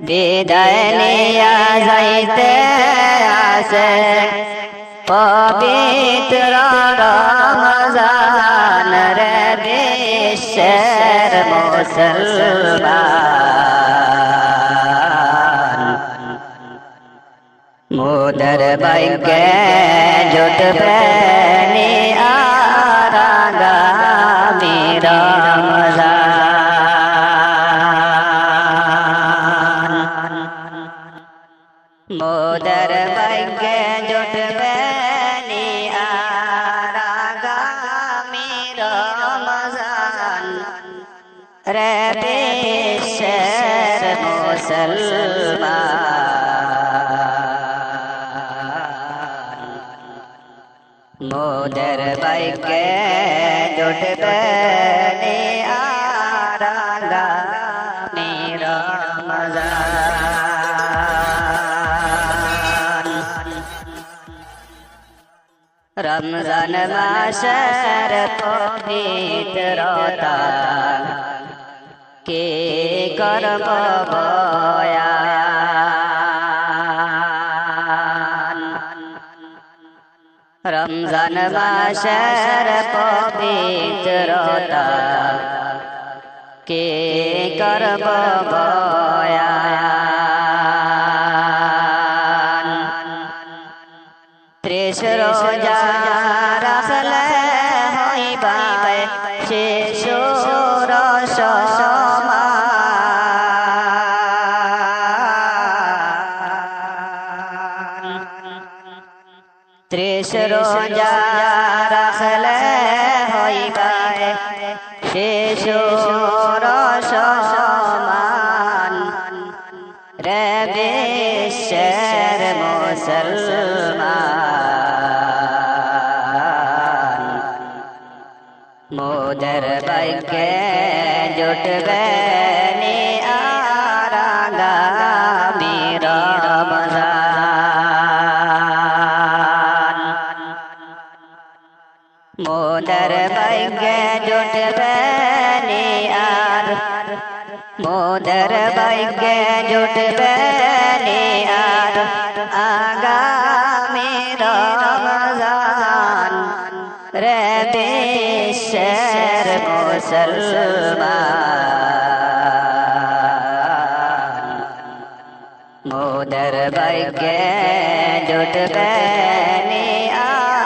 বিদায় নিয়া যাইতে আসে পবিত্র রমজান রে বিশ্বের মুসলমান মোদের ভাগ্যে জুটবে নিয়ার আগামী রমজান মোদের ভাগ্যে জুটবে নিয়ার আগামী রমজান রে বিশ্বের মুসলমান মোদের ভাগ্যে জুটবে নিয়ার আগামী রমজান রমজান মাসের পবিত্রতা কে করব বয়ান রমজান মাসের পবিত্রতা কে করব বয়ান 30 রোজা রাখলে হইবা শিশুর সমান 30 রোজা রাখলে হইবা শিশুর সমান রে বিশ্বের মুসলমান মোদের ভাগ্যে জুটবে নিয়ার আগামী রমজান মোদের ভাগ্যে জুটবে নিয়ার মোদের ভাগ্যে জুটবে নিয়ার আগামী রমজান রে বিশ্বের মুসলমান মোদের ভাগ্যে জুটবে নিয়ার